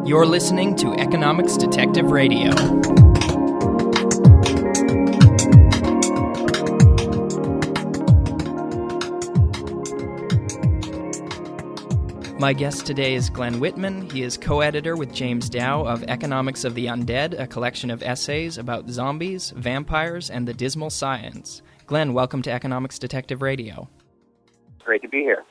You're listening to Economics Detective Radio. My guest today is Glen Whitman. He is co-editor with James Dow of Economics of the Undead, a collection of essays about zombies, vampires, and the Dismal Science. Glen, welcome to Economics Detective Radio. Great to be here.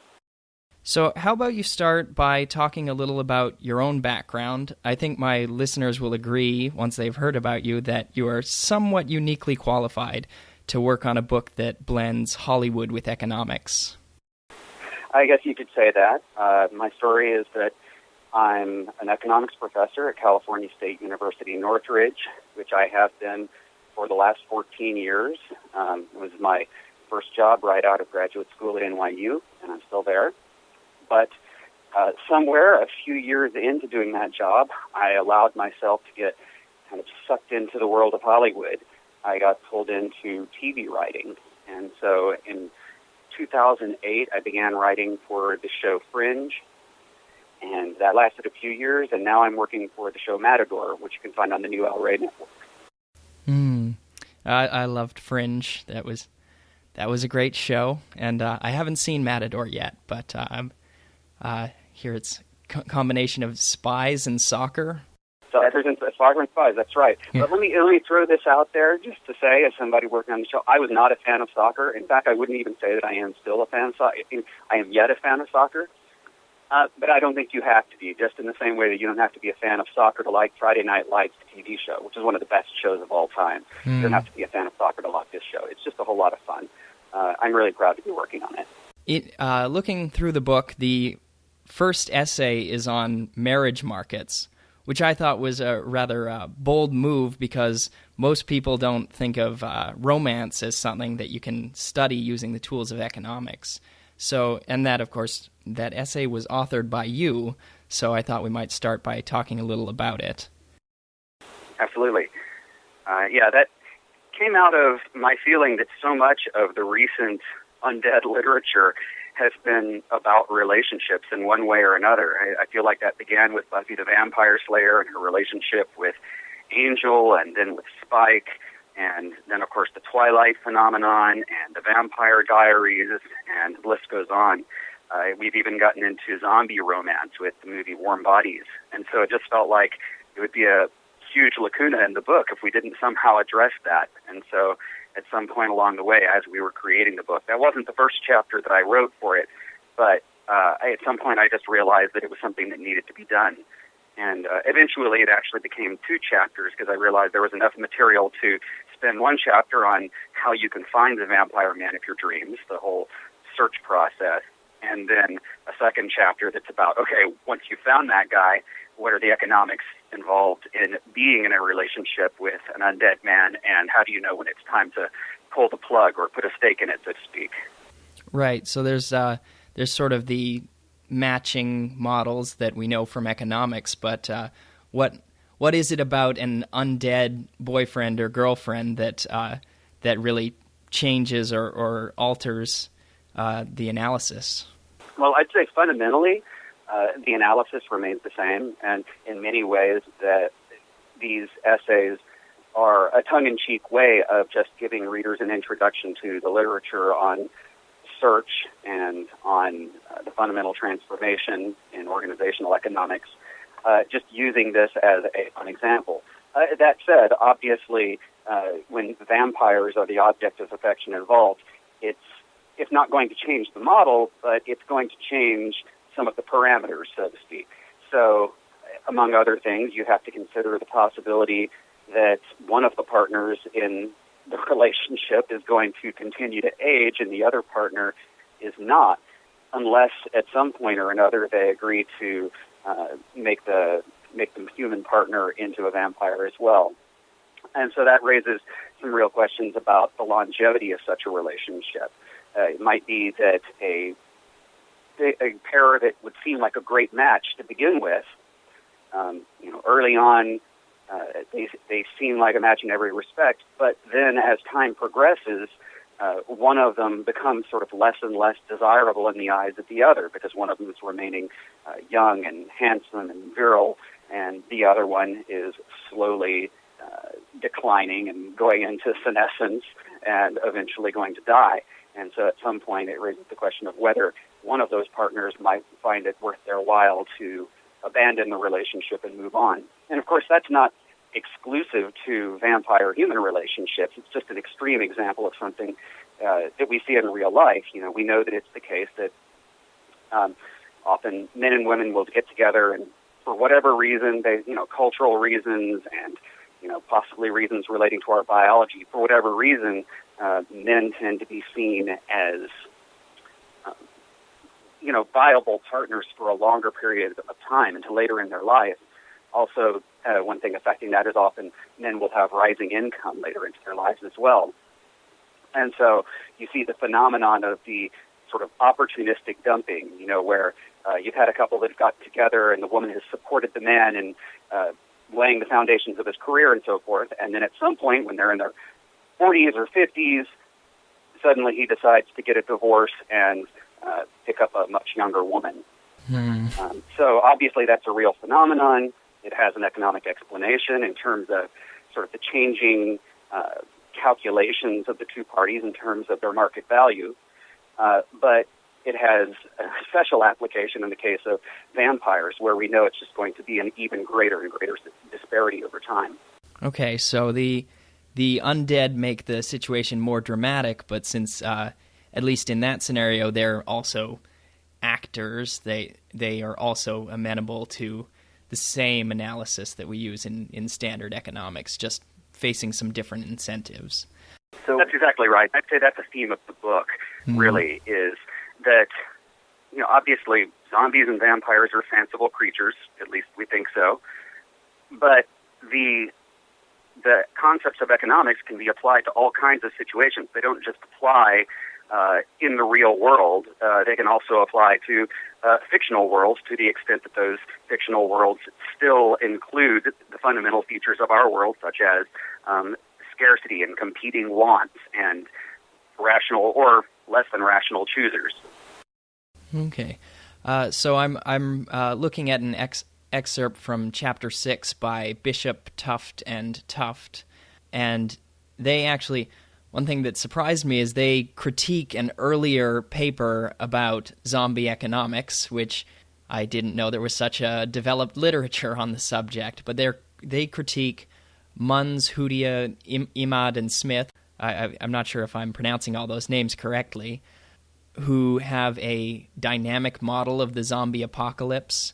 So how about you start by talking a little about your own background? I think my listeners will agree, once they've heard about you, that you are somewhat uniquely qualified to work on a book that blends Hollywood with economics. I guess you could say that. My story is that I'm an economics professor at California State University Northridge, which I have been for the last 14 years. It was my first job right out of graduate school at NYU, and I'm still there. But somewhere a few years into doing that job, I allowed myself to get kind of sucked into the world of Hollywood. I got pulled into TV writing. And so in 2008, I began writing for the show Fringe, and that lasted a few years, and now I'm working for the show Matador, which you can find on the new El Rey network. I loved Fringe. That was a great show, and I haven't seen Matador yet, but here it's a combination of spies and soccer. Soccer and spies, that's right. Yeah. But let me throw this out there just to say, as somebody working on the show, I was not a fan of soccer. In fact, I wouldn't even say that I am still a fan of soccer. I am yet a fan of soccer, but I don't think you have to be, just in the same way that you don't have to be a fan of soccer to like Friday Night Lights, the TV show, which is one of the best shows of all time. You don't have to be a fan of soccer to like this show. It's just a whole lot of fun. I'm really proud to be working on it. Looking through the book, the first essay is on marriage markets, which I thought was a rather bold move because most people don't think of romance as something that you can study using the tools of economics. So, and that, of course, that essay was authored by you, so I thought we might start by talking a little about it. Absolutely. That came out of my feeling that so much of the recent Undead literature has been about relationships in one way or another. I feel like that began with Buffy the Vampire Slayer and her relationship with Angel, and then with Spike, and then, of course, the Twilight phenomenon and the Vampire Diaries, and the list goes on. We've even gotten into zombie romance with the movie Warm Bodies, and so it just felt like it would be a huge lacuna in the book if we didn't somehow address that. And so at some point along the way, as we were creating the book, that wasn't the first chapter that I wrote for it, but at some point I just realized that it was something that needed to be done. And eventually it actually became 2 chapters because I realized there was enough material to spend 1 chapter on how you can find the vampire man of your dreams, the whole search process, and then a second chapter that's about, okay, once you found that guy, what are the economics involved in being in a relationship with an undead man, and how do you know when it's time to pull the plug or put a stake in it, so to speak? Right. So there's sort of the matching models that we know from economics, but what is it about an undead boyfriend or girlfriend that really changes or alters the analysis? Well, I'd say fundamentally, the analysis remains the same, and in many ways that these essays are a tongue-in-cheek way of just giving readers an introduction to the literature on search and on the fundamental transformation in organizational economics, just using this as an example. That said, obviously, when vampires are the object of affection involved, it's not going to change the model, but it's going to change some of the parameters, so to speak. So, among other things, you have to consider the possibility that one of the partners in the relationship is going to continue to age and the other partner is not, unless at some point or another they agree to make the human partner into a vampire as well. And so that raises some real questions about the longevity of such a relationship. It might be that a pair that would seem like a great match to begin with, early on, they seem like a match in every respect, but then as time progresses, one of them becomes sort of less and less desirable in the eyes of the other because one of them is remaining young and handsome and virile, and the other one is slowly declining and going into senescence and eventually going to die. And so at some point it raises the question of whether one of those partners might find it worth their while to abandon the relationship and move on. And of course that's not exclusive to vampire-human relationships. It's just an extreme example of something that we see in real life. You know, we know that it's the case that often men and women will get together and for whatever reason, cultural reasons and, possibly reasons relating to our biology, for whatever reason, men tend to be seen as, viable partners for a longer period of time until later in their life. Also, one thing affecting that is often men will have rising income later into their lives as well. And so you see the phenomenon of the sort of opportunistic dumping, where you've had a couple that got together and the woman has supported the man in laying the foundations of his career and so forth. And then at some point when they're in their 40s or 50s, suddenly he decides to get a divorce and pick up a much younger woman. So obviously that's a real phenomenon. It has an economic explanation in terms of sort of the changing calculations of the two parties in terms of their market value. But it has a special application in the case of vampires, where we know it's just going to be an even greater and greater disparity over time. Okay, so the undead make the situation more dramatic, but since, at least in that scenario, they're also actors, they are also amenable to the same analysis that we use in standard economics, just facing some different incentives. So that's exactly right. I'd say that's the theme of the book, really, is that, obviously zombies and vampires are fanciful creatures, at least we think so, but the concepts of economics can be applied to all kinds of situations. They don't just apply in the real world. They can also apply to fictional worlds, to the extent that those fictional worlds still include the fundamental features of our world, such as scarcity and competing wants and rational or less than rational choosers. Okay, so I'm looking at an excerpt from Chapter 6 by Bishop, Tuft, and Tuft, and they actually, one thing that surprised me is they critique an earlier paper about zombie economics, which I didn't know there was such a developed literature on the subject, but they critique Munns, Hoodia, Imad, and Smith. I'm not sure if I'm pronouncing all those names correctly, who have a dynamic model of the zombie apocalypse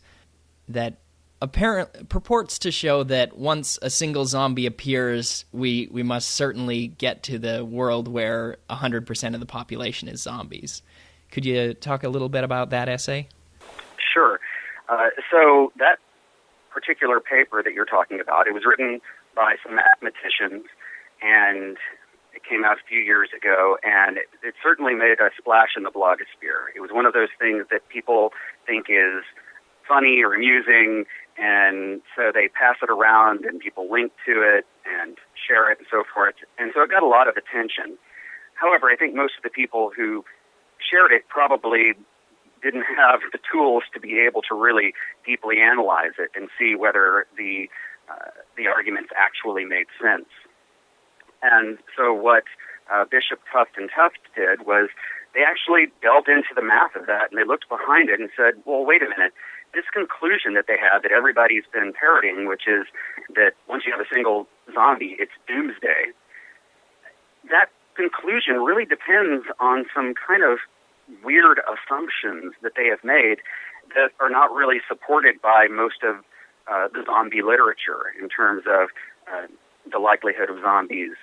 that apparently purports to show that once a single zombie appears, we must certainly get to the world where 100% of the population is zombies. Could you talk a little bit about that essay? Sure. So that particular paper that you're talking about, it was written by some mathematicians, and it came out a few years ago, and it certainly made a splash in the blogosphere. It was one of those things that people think is funny or amusing, and so they pass it around, and people link to it and share it and so forth. And so it got a lot of attention. However, I think most of the people who shared it probably didn't have the tools to be able to really deeply analyze it and see whether the arguments actually made sense. And so what Bishop, Tuft, and Tuft did was they actually delved into the math of that, and they looked behind it and said, well, wait a minute, this conclusion that they have that everybody's been parroting, which is that once you have a single zombie, it's doomsday, that conclusion really depends on some kind of weird assumptions that they have made that are not really supported by most of the zombie literature in terms of the likelihood of zombies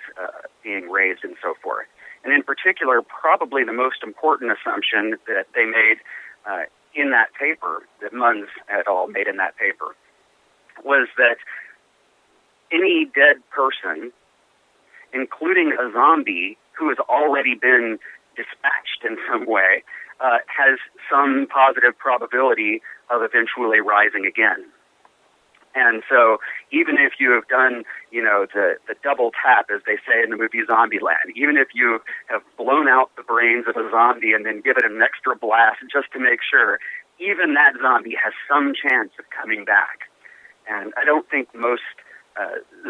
being raised and so forth. And in particular, probably the most important assumption that they made in that paper, that Munns et al. Made in that paper, was that any dead person, including a zombie who has already been dispatched in some way, has some positive probability of eventually rising again. And so even if you have done, the double tap, as they say in the movie Zombieland, even if you have blown out the brains of a zombie and then give it an extra blast just to make sure, even that zombie has some chance of coming back. And I don't think most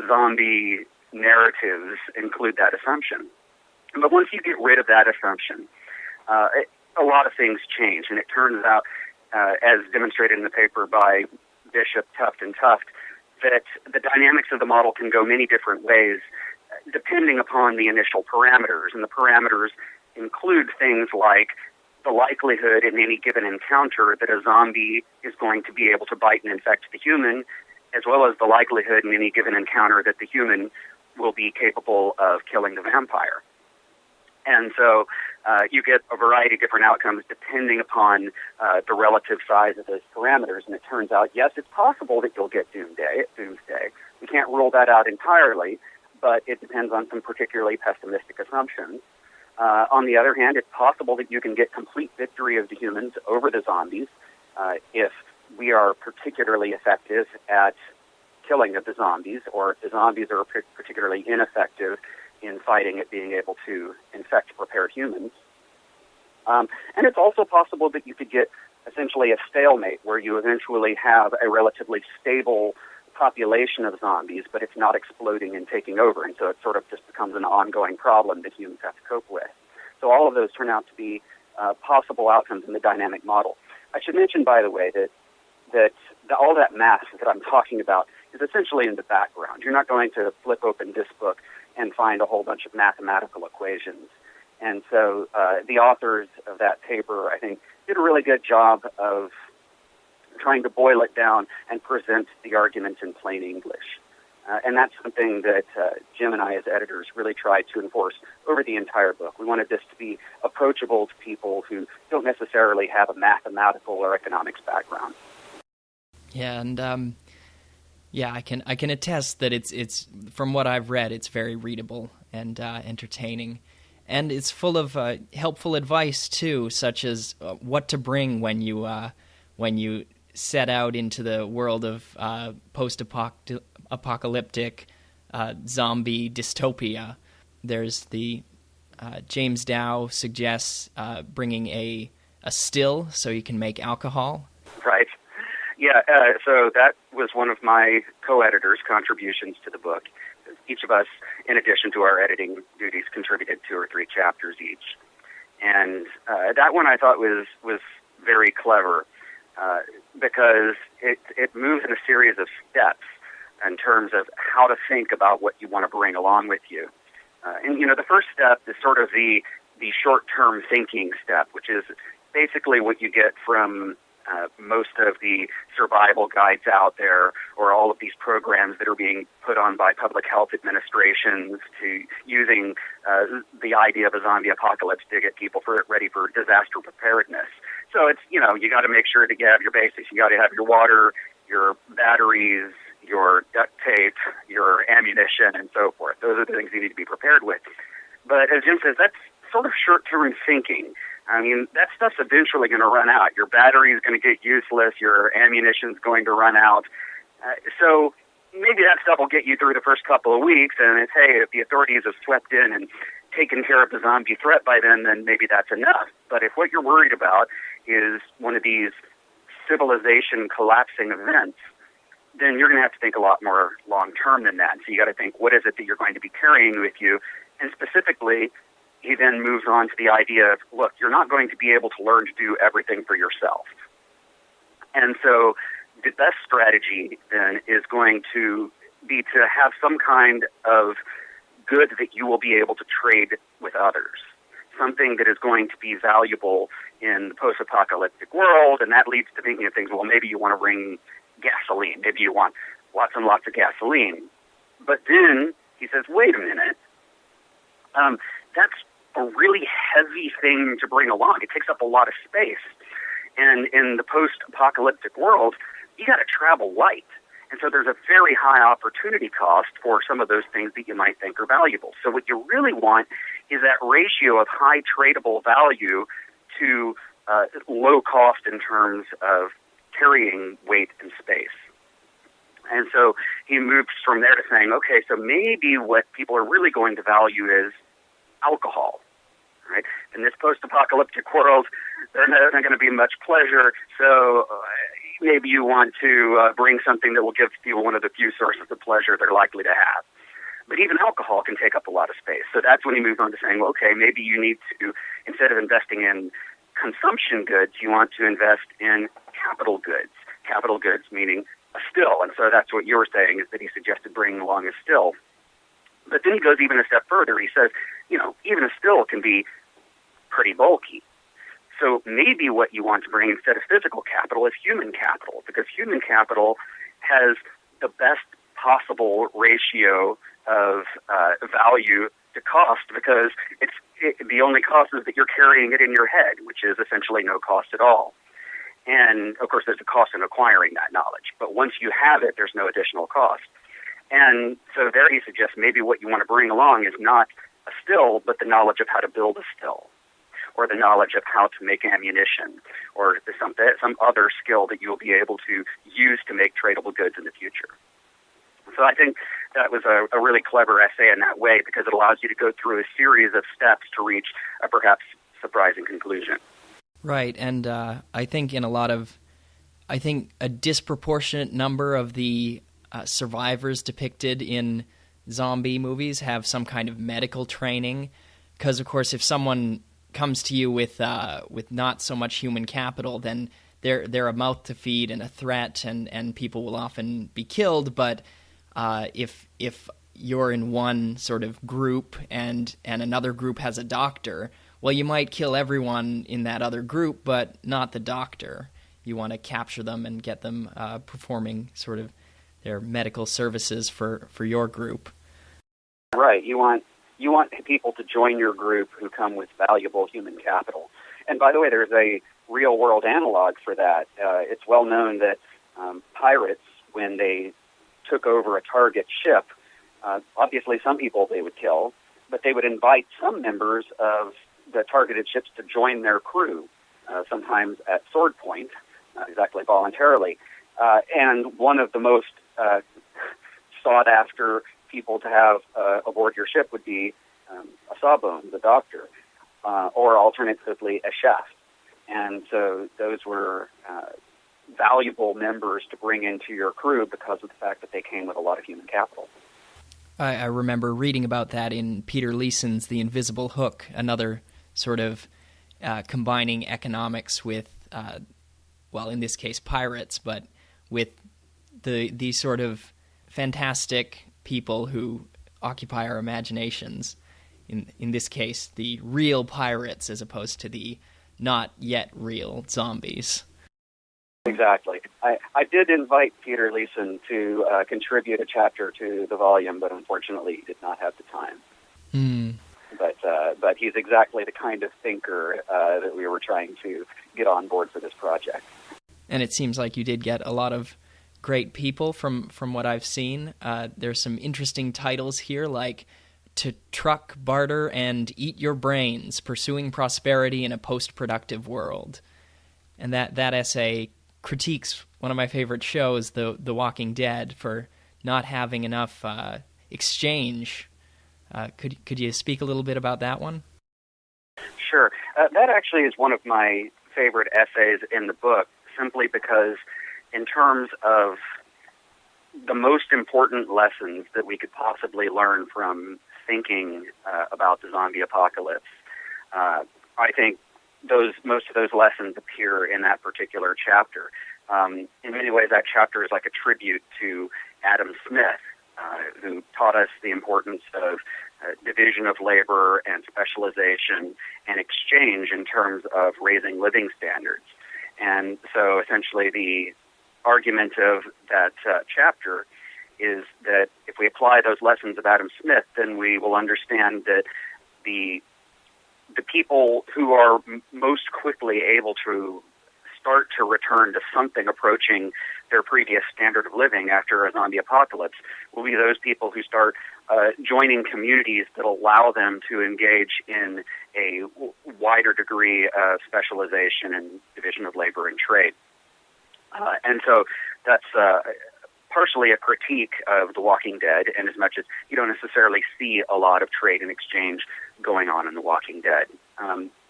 zombie narratives include that assumption. But once you get rid of that assumption, a lot of things change. And it turns out, as demonstrated in the paper by Bishop, Tuft, and Tuft, that the dynamics of the model can go many different ways depending upon the initial parameters. And the parameters include things like the likelihood in any given encounter that a zombie is going to be able to bite and infect the human, as well as the likelihood in any given encounter that the human will be capable of killing the vampire. And so you get a variety of different outcomes depending upon the relative size of those parameters. And it turns out, yes, it's possible that you'll get doomsday. We can't rule that out entirely, but it depends on some particularly pessimistic assumptions. On the other hand, it's possible that you can get complete victory of the humans over the zombies if we are particularly effective at killing of the zombies, or if the zombies are particularly ineffective in fighting at being able to infect prepared humans. And it's also possible that you could get essentially a stalemate where you eventually have a relatively stable population of zombies, but it's not exploding and taking over, and so it sort of just becomes an ongoing problem that humans have to cope with. So all of those turn out to be possible outcomes in the dynamic model. I should mention, by the way, that all that math that I'm talking about is essentially in the background. You're not going to flip open this book and find a whole bunch of mathematical equations. And so the authors of that paper, I think, did a really good job of trying to boil it down and present the arguments in plain English. And that's something that Jim and I as editors really tried to enforce over the entire book. We wanted this to be approachable to people who don't necessarily have a mathematical or economics background. Yeah, and I can attest that it's from what I've read, it's very readable and entertaining, and it's full of helpful advice too, such as what to bring when you set out into the world of post-apocalyptic zombie dystopia. There's the James Dow suggests bringing a still so you can make alcohol. Right. Yeah, so that was one of my co-editors' contributions to the book. Each of us, in addition to our editing duties, contributed 2 or 3 chapters each. And that one I thought was very clever because it moves in a series of steps in terms of how to think about what you want to bring along with you. And the first step is sort of the short-term thinking step, which is basically what you get from most of the survival guides out there, or all of these programs that are being put on by public health administrations to using the idea of a zombie apocalypse to get people ready for disaster preparedness. So it's, you got to make sure that you have your basics. You got to have your water, your batteries, your duct tape, your ammunition, and so forth. Those are the things you need to be prepared with. But as Jim says, that's sort of short-term thinking. I mean, that stuff's eventually going to run out. Your battery is going to get useless. Your ammunition's going to run out. So maybe that stuff will get you through the first couple of weeks, and it's, hey, if the authorities have swept in and taken care of the zombie threat by then maybe that's enough. But if what you're worried about is one of these civilization collapsing events, then you're going to have to think a lot more long-term than that. So you got to think, what is it that you're going to be carrying with you? And specifically, he then moves on to the idea of, look, you're not going to be able to learn to do everything for yourself. And so the best strategy then is going to be to have some kind of good that you will be able to trade with others, something that is going to be valuable in the post-apocalyptic world, and that leads to thinking of things, well, maybe you want to bring gasoline, maybe you want lots and lots of gasoline. But then he says, wait a minute, that's a really heavy thing to bring along. It takes up a lot of space. And in the post-apocalyptic world, you got to travel light. And so there's a very high opportunity cost for some of those things that you might think are valuable. So what you really want is that ratio of high tradable value to low cost in terms of carrying weight and space. And so he moves from there to saying, okay, so maybe what people are really going to value is alcohol, right? In this post-apocalyptic world, there's not going to be much pleasure, so maybe you want to bring something that will give people one of the few sources of pleasure they're likely to have. But even alcohol can take up a lot of space. So that's when he moves on to saying, well, okay, maybe you need to, instead of investing in consumption goods, you want to invest in capital goods. Capital goods meaning a still. And so that's what you were saying, is that he suggested bringing along a still. But then he goes even a step further. He says, even a still can be pretty bulky. So maybe what you want to bring instead of physical capital is human capital, because human capital has the best possible ratio of value to cost, because the only cost is that you're carrying it in your head, which is essentially no cost at all. And, of course, there's a cost in acquiring that knowledge. But once you have it, there's no additional cost. And so there he suggests maybe what you want to bring along is not a still, but the knowledge of how to build a still, or the knowledge of how to make ammunition, or some other skill that you'll be able to use to make tradable goods in the future. So I think that was a really clever essay in that way, because it allows you to go through a series of steps to reach a perhaps surprising conclusion. Right, and I think a disproportionate number of the survivors depicted in zombie movies have some kind of medical training, because of course if someone comes to you with not so much human capital, then they're a mouth to feed and a threat, and people will often be killed. But if you're in one sort of group and another group has a doctor, well, you might kill everyone in that other group, but not the doctor. You want to capture them and get them performing sort of their medical services for your group. Right. You want people to join your group who come with valuable human capital. And by the way, there's a real-world analog for that. It's well known that pirates, when they took over a target ship, obviously some people they would kill, but they would invite some members of the targeted ships to join their crew, sometimes at sword point, not exactly voluntarily. And one of the most sought-after people to have aboard your ship would be a sawbones, the doctor, or alternatively a chef. And so those were valuable members to bring into your crew because of the fact that they came with a lot of human capital. I remember reading about that in Peter Leeson's The Invisible Hook, another sort of combining economics with, in this case, pirates, but with the sort of fantastic people who occupy our imaginations. In this case, the real pirates as opposed to the not yet real zombies. Exactly. I did invite Peter Leeson to contribute a chapter to the volume, but unfortunately he did not have the time. But he's exactly the kind of thinker that we were trying to get on board for this project. And it seems like you did get a lot of great people from what I've seen. There's some interesting titles here, like To Truck, Barter, and Eat Your Brains, Pursuing Prosperity in a Post-Productive World. And that essay critiques one of my favorite shows, The Walking Dead, for not having enough exchange. Could you speak a little bit about that one? Sure. That actually is one of my favorite essays in the book, simply because in terms of the most important lessons that we could possibly learn from thinking about the zombie apocalypse, I think most of those lessons appear in that particular chapter. In many ways, that chapter is like a tribute to Adam Smith, who taught us the importance of division of labor and specialization and exchange in terms of raising living standards. And so essentially the argument of that chapter is that if we apply those lessons of Adam Smith, then we will understand that the people who are most quickly able to start to return to something approaching their previous standard of living after a zombie apocalypse will be those people who start joining communities that allow them to engage in a wider degree of specialization and division of labor and trade. And so that's partially a critique of The Walking Dead, in as much as you don't necessarily see a lot of trade and exchange going on in The Walking Dead.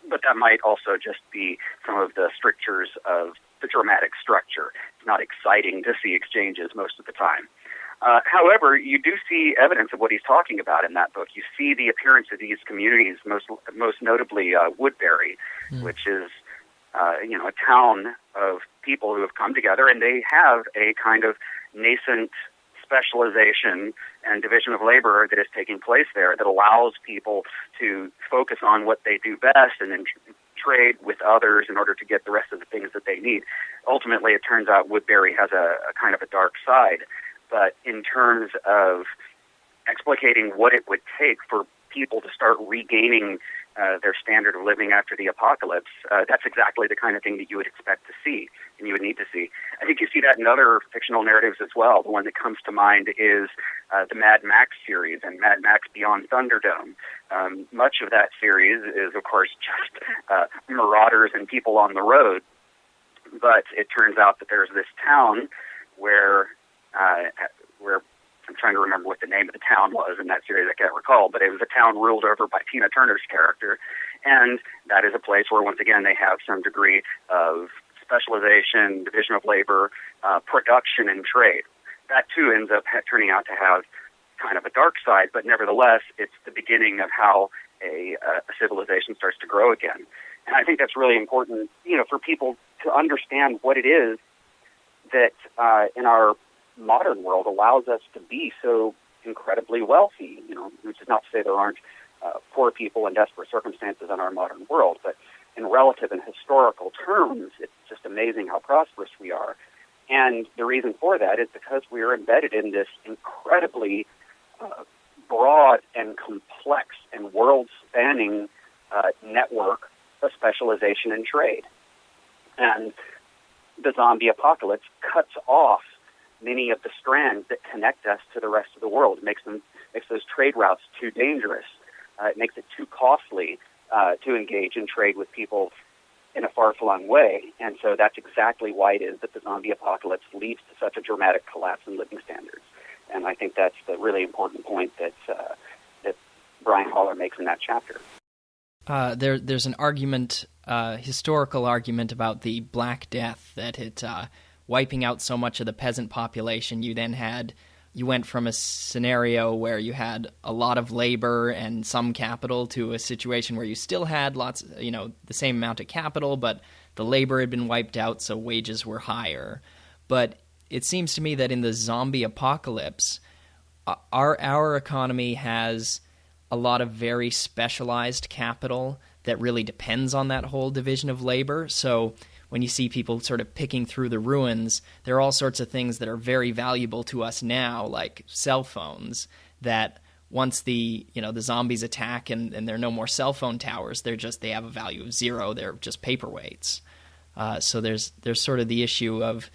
But that might also just be some of the strictures of the dramatic structure. It's not exciting to see exchanges most of the time. However, you do see evidence of what he's talking about in that book. You see the appearance of these communities, most notably Woodbury, which is a town of people who have come together, and they have a kind of nascent specialization and division of labor that is taking place there that allows people to focus on what they do best and then trade with others in order to get the rest of the things that they need. Ultimately, it turns out Woodbury has a kind of a dark side, but in terms of explicating what it would take for people to start regaining their standard of living after the apocalypse, that's exactly the kind of thing that you would expect to see and you would need to see. I think you see that in other fictional narratives as well. The one that comes to mind is the Mad Max series and Mad Max Beyond Thunderdome. Much of that series is, of course, just marauders and people on the road, but it turns out that there's this town where I'm trying to remember what the name of the town was in that series. I can't recall, but it was a town ruled over by Tina Turner's character, and that is a place where, once again, they have some degree of specialization, division of labor, production, and trade. That, too, ends up turning out to have kind of a dark side, but nevertheless, it's the beginning of how a civilization starts to grow again. And I think that's really important, for people to understand what it is that in our modern world allows us to be so incredibly wealthy, which is not to say there aren't poor people in desperate circumstances in our modern world, but in relative and historical terms, it's just amazing how prosperous we are. And the reason for that is because we are embedded in this incredibly broad and complex and world-spanning network of specialization and trade. And the zombie apocalypse cuts off many of the strands that connect us to the rest of the world. It makes those trade routes too dangerous. It makes it too costly to engage in trade with people in a far-flung way. And so that's exactly why it is that the zombie apocalypse leads to such a dramatic collapse in living standards. And I think that's the really important point that Brian Haller makes in that chapter. There's an argument, historical argument about the Black Death, that it wiping out so much of the peasant population. You went from a scenario where you had a lot of labor and some capital to a situation where you still had the same amount of capital, but the labor had been wiped out, so wages were higher. But it seems to me that in the zombie apocalypse, our economy has a lot of very specialized capital that really depends on that whole division of labor. So when you see people sort of picking through the ruins, there are all sorts of things that are very valuable to us now, like cell phones, that once the zombies attack and there are no more cell phone towers, they have a value of 0. They're just paperweights. So there's sort of the issue of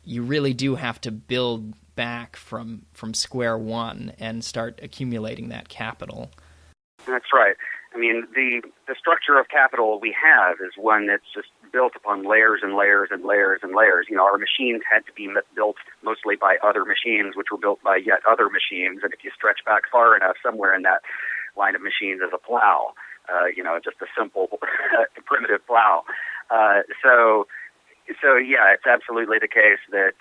you really do have to build back from square one and start accumulating that capital. That's right. I mean, the structure of capital we have is one that's just built upon layers and layers and layers and layers. Our machines had to be built mostly by other machines, which were built by yet other machines. And if you stretch back far enough, somewhere in that line of machines is a plow, just a simple, primitive plow. So yeah, it's absolutely the case that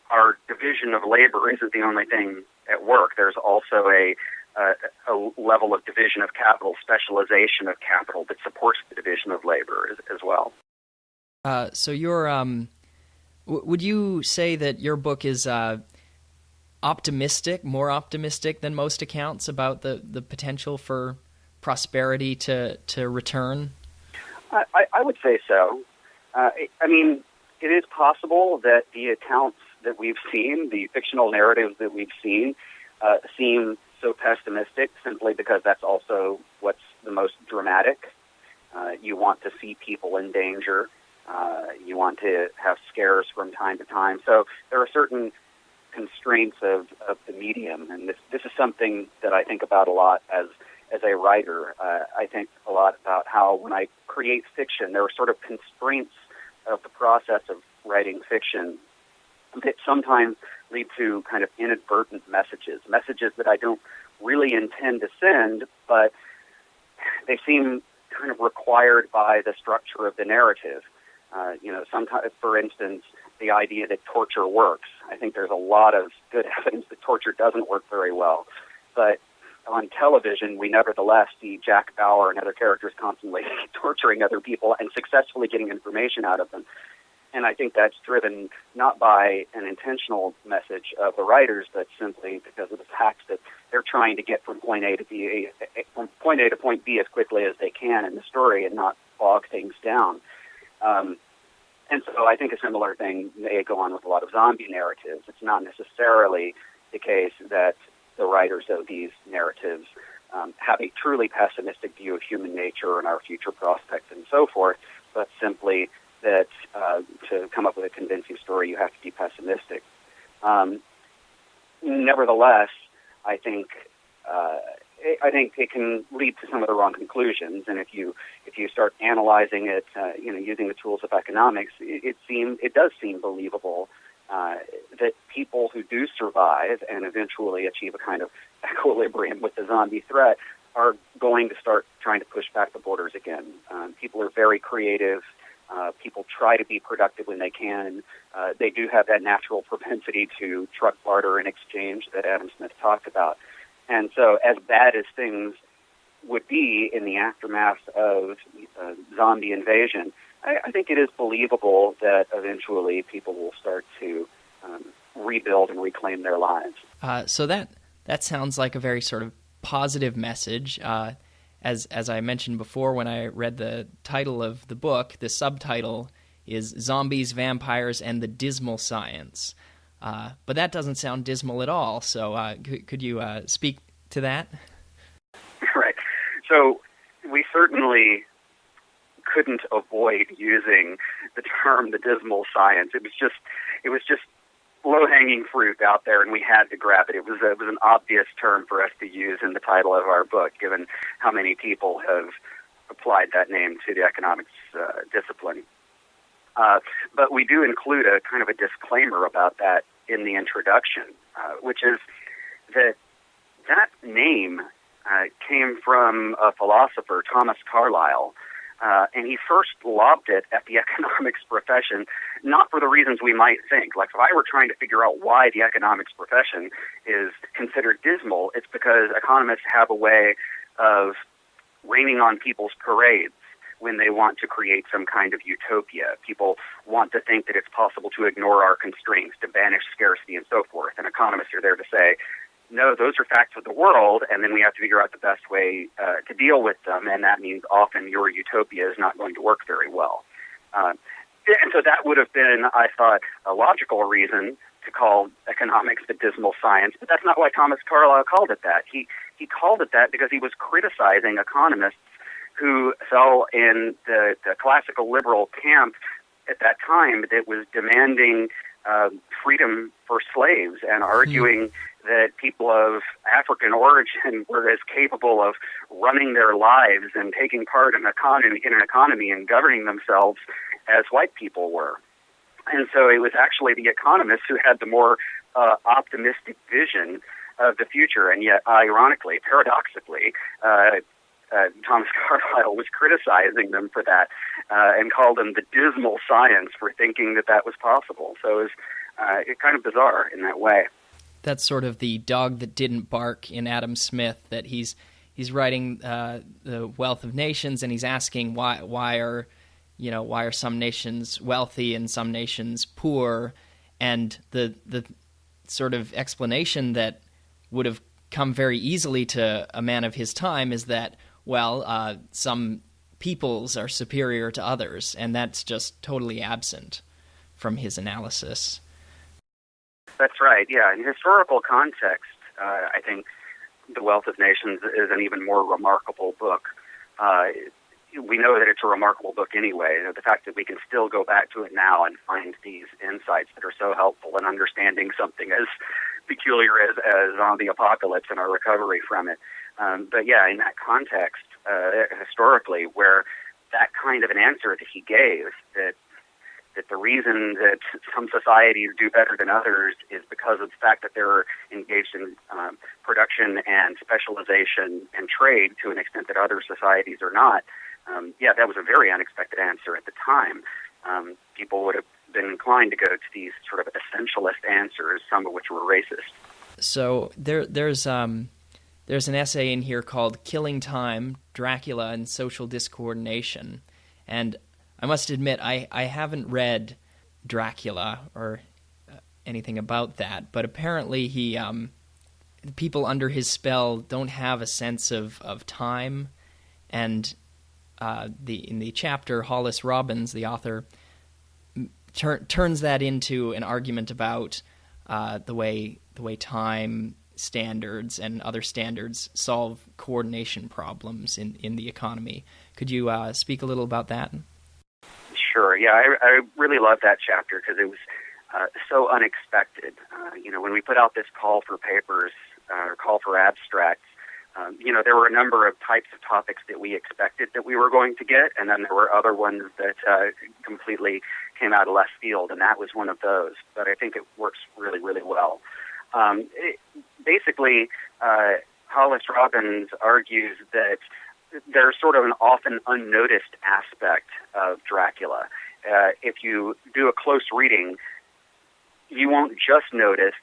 our division of labor isn't the only thing at work. There's also a level of division of capital, specialization of capital that supports the division of labor as well. So would you say that your book is more optimistic than most accounts about the potential for prosperity to return? I would say so. I mean, it is possible that the accounts that we've seen, the fictional narratives that we've seen, seem so pessimistic simply because that's also what's the most dramatic. You want to see people in danger. You want to have scares from time to time. So there are certain constraints of the medium, and this is something that I think about a lot as a writer. I think a lot about how when I create fiction, there are sort of constraints of the process of writing fiction that sometimes lead to kind of inadvertent messages that I don't really intend to send, but they seem kind of required by the structure of the narrative. Sometimes, for instance, the idea that torture works. I think there's a lot of good evidence that torture doesn't work very well. But on television, we nevertheless see Jack Bauer and other characters constantly torturing other people and successfully getting information out of them. And I think that's driven not by an intentional message of the writers, but simply because of the fact that they're trying to get from point A to point B as quickly as they can in the story and not bog things down. And so I think a similar thing may go on with a lot of zombie narratives. It's not necessarily the case that the writers of these narratives have a truly pessimistic view of human nature and our future prospects and so forth, but simply that to come up with a convincing story, you have to be pessimistic. Nevertheless, I think it can lead to some of the wrong conclusions, and if you start analyzing it, using the tools of economics, it does seem believable that people who do survive and eventually achieve a kind of equilibrium with the zombie threat are going to start trying to push back the borders again. People are very creative. People try to be productive when they can. They do have that natural propensity to truck barter and exchange that Adam Smith talked about. And so as bad as things would be in the aftermath of zombie invasion, I think it is believable that eventually people will start to rebuild and reclaim their lives. So that sounds like a very sort of positive message. As I mentioned before, when I read the title of the book, the subtitle is Zombies, Vampires, and the Dismal Science. But that doesn't sound dismal at all, so could you speak to that? Right. So we certainly couldn't avoid using the term the dismal science. It was just low-hanging fruit out there, and we had to grab it. It was an obvious term for us to use in the title of our book, given how many people have applied that name to the economics discipline. But we do include a kind of a disclaimer about that in the introduction, which is that name came from a philosopher, Thomas Carlyle, and he first lobbed it at the economics profession, not for the reasons we might think. Like, if I were trying to figure out why the economics profession is considered dismal, it's because economists have a way of raining on people's parades when they want to create some kind of utopia. People want to think that it's possible to ignore our constraints, to banish scarcity, and so forth. And economists are there to say, no, those are facts of the world, and then we have to figure out the best way to deal with them, and that means often your utopia is not going to work very well. And so that would have been, I thought, a logical reason to call economics the dismal science, but that's not why Thomas Carlyle called it that. He called it that because he was criticizing economists who fell in the classical liberal camp at that time that was demanding freedom for slaves and arguing that people of African origin were as capable of running their lives and taking part in an economy and governing themselves as white people were. And so it was actually the economists who had the more optimistic vision of the future, and yet, ironically, paradoxically, Thomas Carlyle was criticizing them for that and called them the dismal science for thinking that was possible. So it's kind of bizarre in that way. That's sort of the dog that didn't bark in Adam Smith, that he's writing The Wealth of Nations, and he's asking why are some nations wealthy and some nations poor, and the sort of explanation that would have come very easily to a man of his time is that, some peoples are superior to others, and that's just totally absent from his analysis. That's right, yeah. In historical context, I think The Wealth of Nations is an even more remarkable book. We know that it's a remarkable book anyway. The fact that we can still go back to it now and find these insights that are so helpful in understanding something as peculiar as zombie apocalypse and our recovery from it. But yeah, in that context, historically, where that kind of an answer that he gave, that that the reason that some societies do better than others is because of the fact that they're engaged in production and specialization and trade to an extent that other societies are not. That was a very unexpected answer at the time. People would have been inclined to go to these sort of essentialist answers, some of which were racist. So there's an essay in here called Killing Time, Dracula and Social Discoordination. And I must admit, I haven't read Dracula or anything about that, but apparently people under his spell don't have a sense of time. And in the chapter, Hollis Robbins, the author, turns that into an argument about the way time standards and other standards solve coordination problems in the economy. Could you speak a little about that? Sure. Yeah, I really love that chapter because it was so unexpected. When we put out this call for papers or call for abstracts, there were a number of types of topics that we expected that we were going to get, and then there were other ones that completely came out of left field, and that was one of those. But I think it works really, really well. Basically, Hollis Robbins argues that there's sort of an often unnoticed aspect of Dracula. If you do a close reading, you won't just notice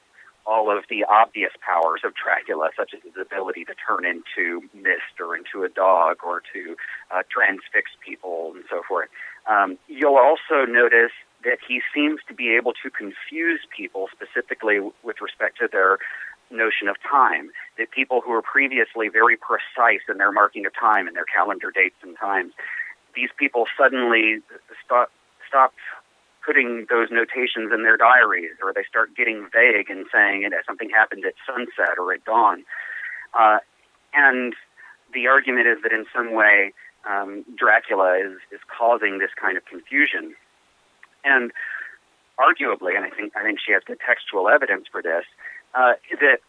all of the obvious powers of Dracula, such as his ability to turn into mist or into a dog or to transfix people and so forth. You'll also notice that he seems to be able to confuse people, specifically with respect to their notion of time, that people who were previously very precise in their marking of time and their calendar dates and times, these people suddenly stop putting those notations in their diaries, or they start getting vague and saying something happened at sunset or at dawn. And the argument is that in some way Dracula is causing this kind of confusion. And arguably, and I think she has good textual evidence for this, that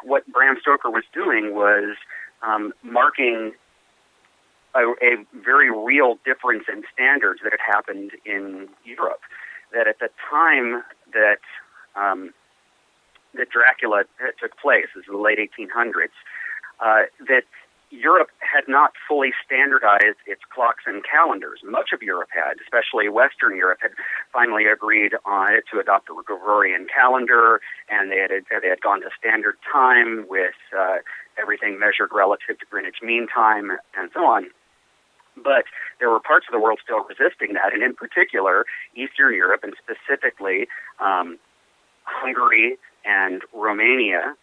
what Bram Stoker was doing was marking a very real difference in standards that had happened in Europe. That at the time that Dracula took place, this is the late 1800s, that Europe had not fully standardized its clocks and calendars. Much of Europe had, especially Western Europe, had finally agreed on it to adopt the Gregorian calendar, and they had gone to standard time with everything measured relative to Greenwich Mean Time and so on. But there were parts of the world still resisting that, and in particular, Eastern Europe, and specifically Hungary and Romania,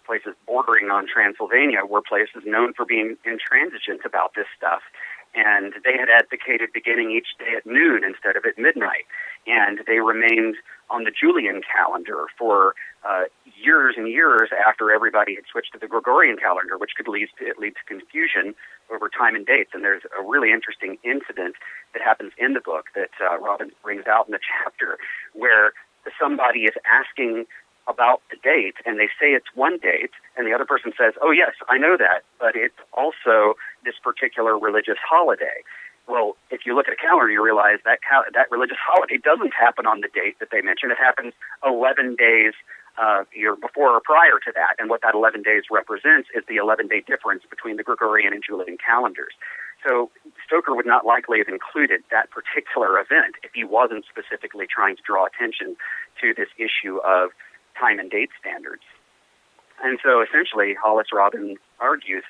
places bordering on Transylvania, were places known for being intransigent about this stuff. And they had advocated beginning each day at noon instead of at midnight. And they remained on the Julian calendar for years and years after everybody had switched to the Gregorian calendar, which could lead to confusion over time and dates. And there's a really interesting incident that happens in the book that Robbins brings out in the chapter, where somebody is asking about the date, and they say it's one date, and the other person says, "Oh yes, I know that, but it's also this particular religious holiday." Well, if you look at a calendar, you realize that that religious holiday doesn't happen on the date that they mentioned. It happens 11 days year before or prior to that, and what that 11 days represents is the 11-day difference between the Gregorian and Julian calendars. So Stoker would not likely have included that particular event if he wasn't specifically trying to draw attention to this issue of time and date standards. And so essentially, Hollis Robbins argues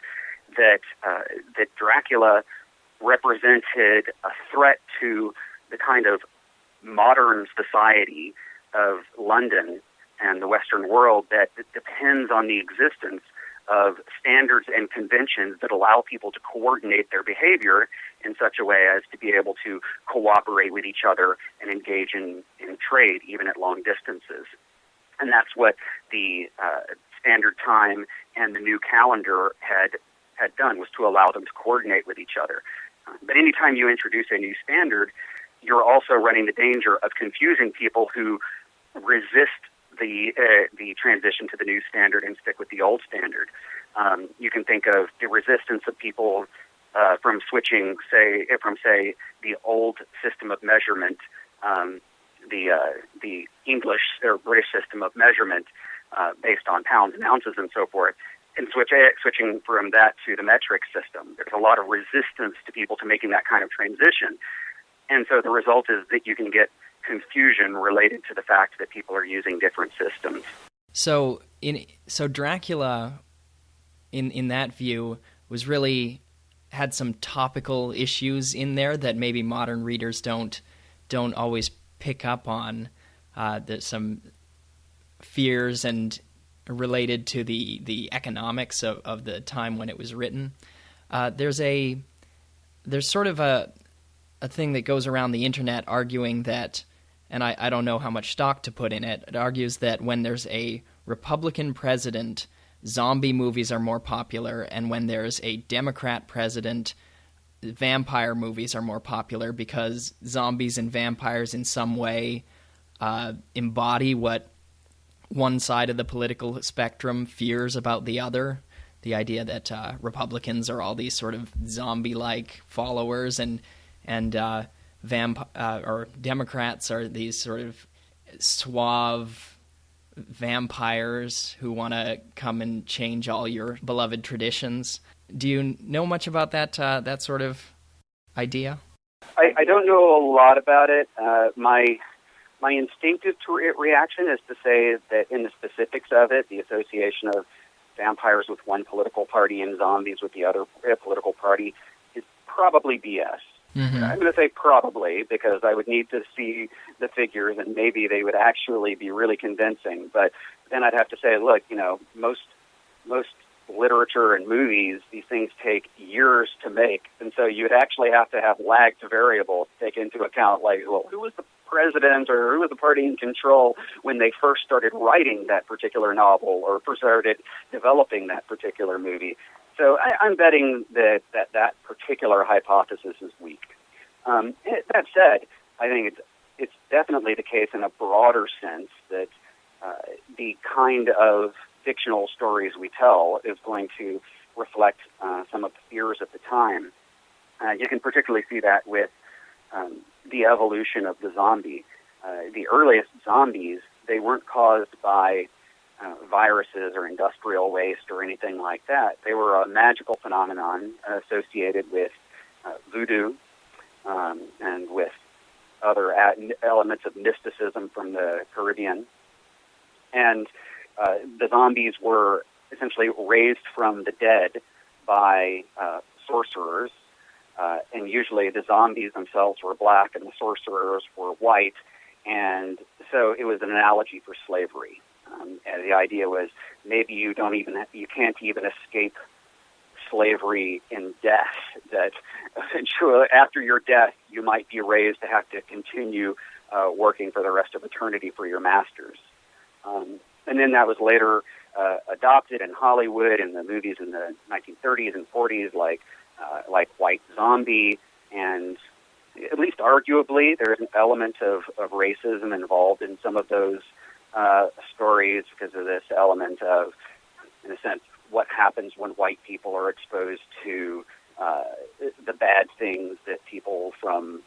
that Dracula represented a threat to the kind of modern society of London and the Western world that depends on the existence of standards and conventions that allow people to coordinate their behavior in such a way as to be able to cooperate with each other and engage in trade, even at long distances. And that's what the standard time and the new calendar had done, was to allow them to coordinate with each other. But anytime you introduce a new standard, you're also running the danger of confusing people who resist the transition to the new standard and stick with the old standard. You can think of the resistance of people from switching, from the old system of measurement the English or British system of measurement based on pounds and ounces and so forth, and switching from that to the metric system. There's a lot of resistance to people to making that kind of transition. And so the result is that you can get confusion related to the fact that people are using different systems. So Dracula, in that view, was really had some topical issues in there that maybe modern readers don't always pick up on. Some fears and related to the economics of the time when it was written. There's sort of a thing that goes around the internet arguing that, and I don't know how much stock to put in it, it argues that when there's a Republican president, zombie movies are more popular, and when there's a Democrat president, vampire movies are more popular because zombies and vampires in some way embody what one side of the political spectrum fears about the other. The idea that Republicans are all these sort of zombie-like followers, and or Democrats are these sort of suave vampires who want to come and change all your beloved traditions. Do you know much about that sort of idea? I don't know a lot about it. My instinctive reaction is to say that in the specifics of it, the association of vampires with one political party and zombies with the other political party is probably BS. Mm-hmm. I'm going to say probably because I would need to see the figures and maybe they would actually be really convincing. But then I'd have to say, look, most literature and movies, these things take years to make. And so you'd actually have to have lagged variables to take into account, like, well, who was the president or who was the party in control when they first started writing that particular novel or first started developing that particular movie. So I'm betting that particular hypothesis is weak. That said, I think it's definitely the case in a broader sense that the kind of fictional stories we tell is going to reflect some of the fears at the time. You can particularly see that with the evolution of the zombie. The earliest zombies, they weren't caused by viruses or industrial waste or anything like that. They were a magical phenomenon associated with voodoo and with other elements of mysticism from the Caribbean. And the zombies were essentially raised from the dead by sorcerers, and usually the zombies themselves were black and the sorcerers were white, and so it was an analogy for slavery. And the idea was maybe you can't even escape slavery in death, that eventually after your death you might be raised to have to continue working for the rest of eternity for your masters. And then that was later adopted in Hollywood in the movies in the 1930s and 40s, like White Zombie, and at least arguably there's an element of racism involved in some of those stories because of this element of, in a sense, what happens when white people are exposed to the bad things that people from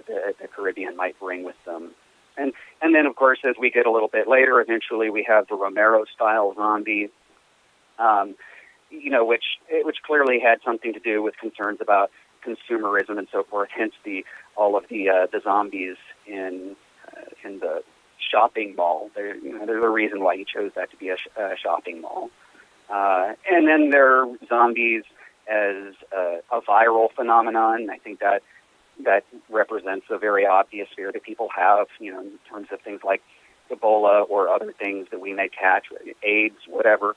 the Caribbean might bring with them. And then, of course, as we get a little bit later, eventually we have the Romero-style zombie, which clearly had something to do with concerns about consumerism and so forth. Hence, all of the zombies in the shopping mall. There's a reason why he chose that to be a shopping mall. And then there are zombies as a viral phenomenon. I think that represents a very obvious fear that people have, in terms of things like Ebola or other things that we may catch, AIDS, whatever.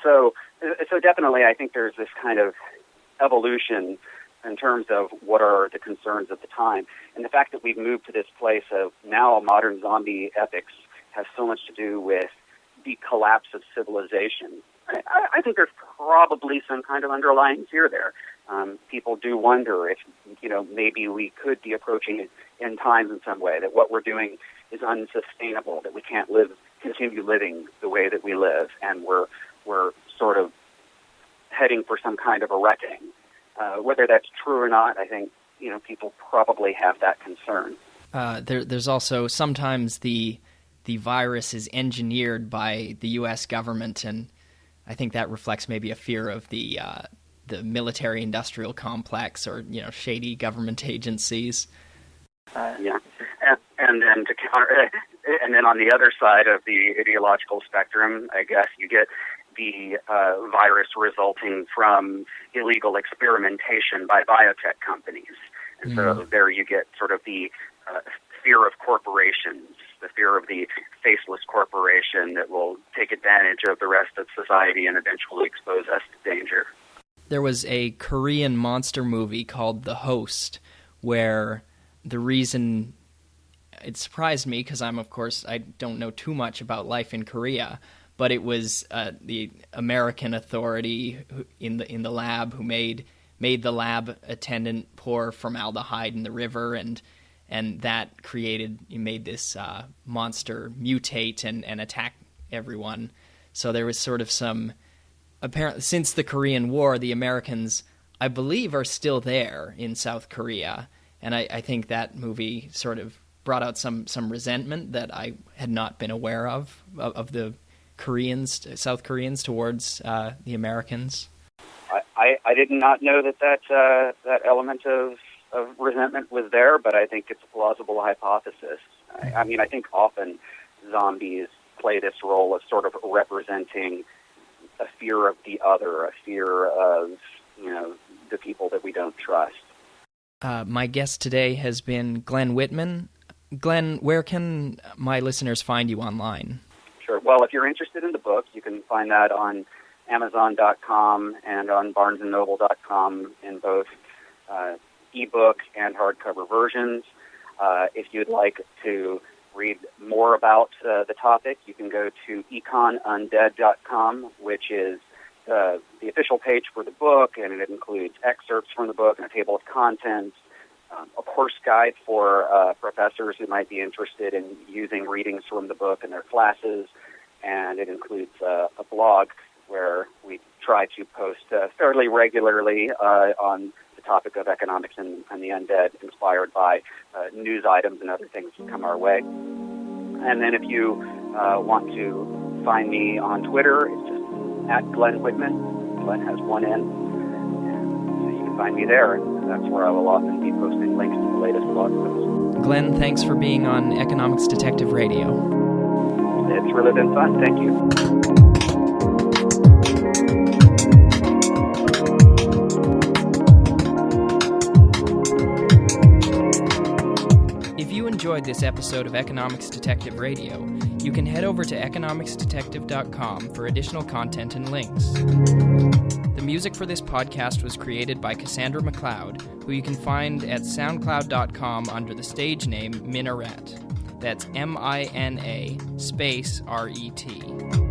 So definitely I think there's this kind of evolution in terms of what are the concerns of the time. And the fact that we've moved to this place of now modern zombie epics has so much to do with the collapse of civilization. I think there's probably some kind of underlying fear there. People do wonder if, maybe we could be approaching end times in some way, that what we're doing is unsustainable, that we can't continue living the way that we live, and we're sort of heading for some kind of a reckoning. Whether that's true or not, I think people probably have that concern. There's also sometimes the virus is engineered by the U.S. government, and I think that reflects maybe a fear of the military-industrial complex or shady government agencies. Yeah, and then to counter, and then on the other side of the ideological spectrum, I guess you get the virus resulting from illegal experimentation by biotech companies, and so there you get sort of the fear of corporations, the fear of the faceless corporation that will take advantage of the rest of society and eventually expose us to danger. There was a Korean monster movie called The Host, where the reason it surprised me, because I don't know too much about life in Korea, but it was the American authority in the lab who made the lab attendant pour formaldehyde in the river, and that made this monster mutate and attack everyone. So there was sort of some, apparently, since the Korean War, the Americans, I believe, are still there in South Korea, and I think that movie sort of brought out some resentment that I had not been aware of the South Koreans towards the Americans. I did not know that element of resentment was there, but I think it's a plausible hypothesis. I mean, I think often zombies play this role of sort of representing a fear of the other, a fear of, the people that we don't trust. My guest today has been Glen Whitman. Glen, where can my listeners find you online? Sure. Well, if you're interested in the book, you can find that on Amazon.com and on BarnesandNoble.com in both ebook and hardcover versions. If you'd like to read more about the topic, you can go to econundead.com, which is the official page for the book, and it includes excerpts from the book and a table of contents, a course guide for professors who might be interested in using readings from the book in their classes, and it includes a blog where we try to post fairly regularly on the topic of economics and the undead, inspired by news items and other things that come our way. And then if you want to find me on Twitter, it's just at Glen Whitman. Glen has one N. And so you can find me there, and that's where I will often be posting links to the latest blog posts. Glen, thanks for being on Economics Detective Radio. It's really been fun. Thank you. If you enjoyed this episode of Economics Detective Radio, you can head over to economicsdetective.com for additional content and links. The music for this podcast was created by Cassandra McLeod, who you can find at soundcloud.com under the stage name Minaret. That's MINA space RET.